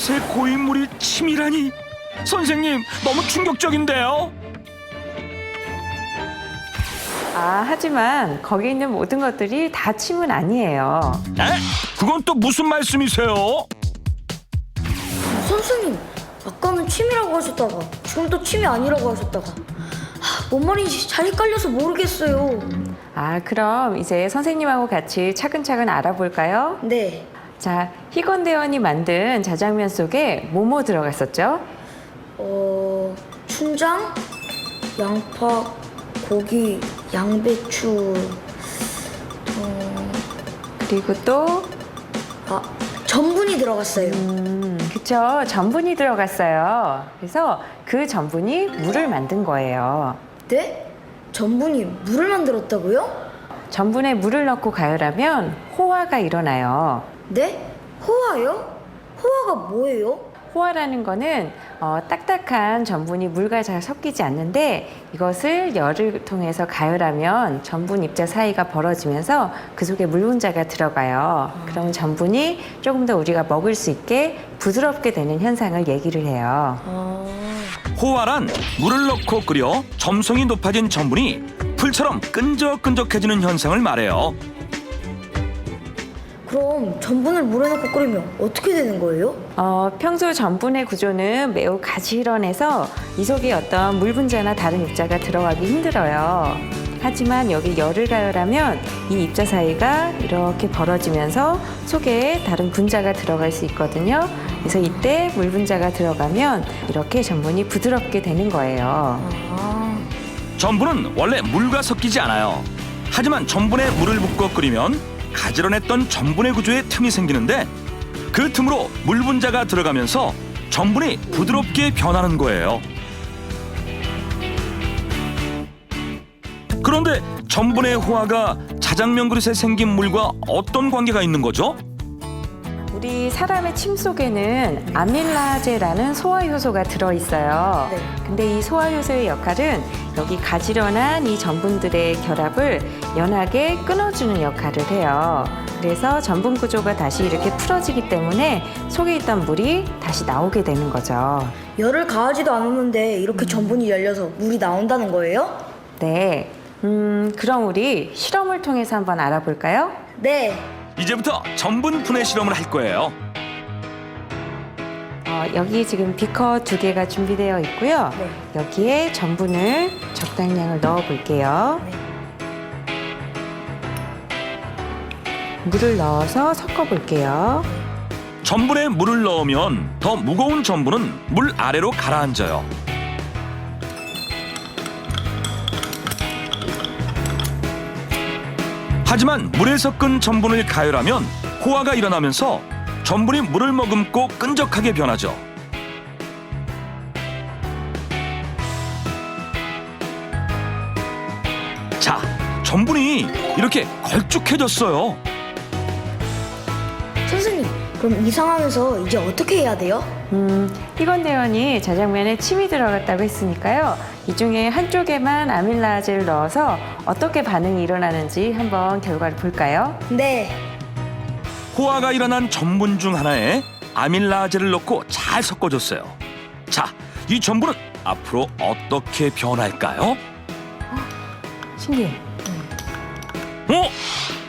그릇에 고인 물이 침이라니. 선생님, 너무 충격적인데요. 하지만 거기 있는 모든 것들이 다 침은 아니에요. 에? 그건 또 무슨 말씀이세요? 선생님, 아까는 침이라고 하셨다가 지금 또 침이 아니라고 하셨다가 뭔 말인지 잘 헷갈려서 모르겠어요. 그럼 이제 선생님하고 같이 차근차근 알아볼까요? 네, 자, 희건대원이 만든 자장면 속에 뭐뭐 들어갔었죠? 춘장, 양파, 고기, 양배추, 그리고 또 전분이 들어갔어요. 그쵸, 전분이 들어갔어요. 그래서 그 전분이 물을 만든 거예요. 네? 전분이 물을 만들었다고요? 전분에 물을 넣고 가열하면 호화가 일어나요. 네? 호화요? 호화가 뭐예요? 호화라는 거는 딱딱한 전분이 물과 잘 섞이지 않는데 이것을 열을 통해서 가열하면 전분 입자 사이가 벌어지면서 그 속에 물 분자가 들어가요. 그럼 전분이 조금 더 우리가 먹을 수 있게 부드럽게 되는 현상을 얘기를 해요. 호화란 물을 넣고 끓여 점성이 높아진 전분이 풀처럼 끈적끈적해지는 현상을 말해요. 그럼 전분을 물에 넣고 끓이면 어떻게 되는 거예요? 평소 전분의 구조는 매우 가지런해서 이 속에 어떤 물 분자나 다른 입자가 들어가기 힘들어요. 하지만 여기 열을 가열하면 이 입자 사이가 이렇게 벌어지면서 속에 다른 분자가 들어갈 수 있거든요. 그래서 이때 물 분자가 들어가면 이렇게 전분이 부드럽게 되는 거예요. 전분은 원래 물과 섞이지 않아요. 하지만 전분에 물을 붓고 끓이면 가지런했던 전분의 구조에 틈이 생기는데 그 틈으로 물 분자가 들어가면서 전분이 부드럽게 변하는 거예요. 그런데 전분의 호화가 자장면 그릇에 생긴 물과 어떤 관계가 있는 거죠? 우리 사람의 침 속에는 아밀라제라는 소화효소가 들어있어요. 네. 근데 이 소화효소의 역할은 여기 가지런한 이 전분들의 결합을 연하게 끊어주는 역할을 해요. 그래서 전분 구조가 다시 이렇게 풀어지기 때문에 속에 있던 물이 다시 나오게 되는 거죠. 열을 가하지도 않았는데 이렇게 전분이 열려서 물이 나온다는 거예요? 네. 그럼 우리 실험을 통해서 한번 알아볼까요? 네. 이제부터 전분 분해 실험을 할 거예요. 여기 지금 비커 2개가 준비되어 있고요. 네. 여기에 전분을 적당량을 넣어 볼게요. 네. 물을 넣어서 섞어 볼게요. 전분에 물을 넣으면 더 무거운 전분은 물 아래로 가라앉아요. 하지만 물에 섞은 전분을 가열하면 호화가 일어나면서 전분이 물을 머금고 끈적하게 변하죠. 자, 전분이 이렇게 걸쭉해졌어요. 선생님, 그럼 이 상황에서 이제 어떻게 해야 돼요? 희건대원이 자장면에 침이 들어갔다고 했으니까요. 이 중에 한쪽에만 아밀라제를 넣어서 어떻게 반응이 일어나는지 한번 결과를 볼까요? 네. 호화가 일어난 전분 중 하나에 아밀라제를 넣고 잘 섞어줬어요. 자, 이 전분은 앞으로 어떻게 변할까요? 신기해.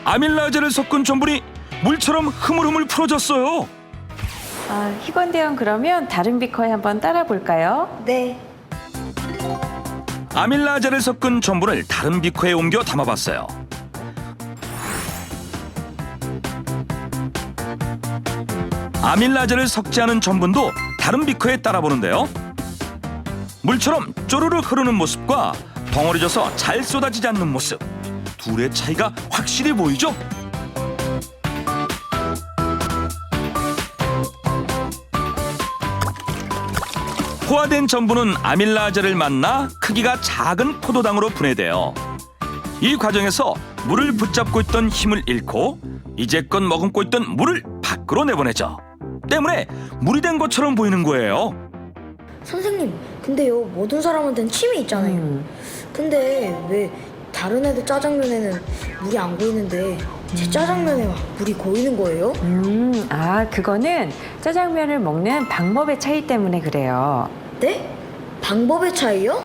아밀라제를 섞은 전분이 물처럼 흐물흐물 풀어졌어요. 희건대원 그러면 다른 비커에 한번 따라 볼까요? 네. 아밀라제를 섞은 전분을 다른 비커에 옮겨 담아봤어요. 아밀라제를 섞지 않은 전분도 다른 비커에 따라 보는데요. 물처럼 쪼르르 흐르는 모습과 덩어리져서 잘 쏟아지지 않는 모습, 둘의 차이가 확실히 보이죠? 호화된 전분은 아밀라제를 만나 크기가 작은 포도당으로 분해돼요. 이 과정에서 물을 붙잡고 있던 힘을 잃고 이제껏 머금고 있던 물을 밖으로 내보내죠. 때문에 물이 된 것처럼 보이는 거예요. 선생님, 근데요, 모든 사람한테는 침이 있잖아요. 근데 왜 다른 애들 짜장면에는 물이 안 고이는데 제 짜장면에만 물이 고이는 거예요? 그거는 짜장면을 먹는 방법의 차이 때문에 그래요. 네? 방법의 차이요?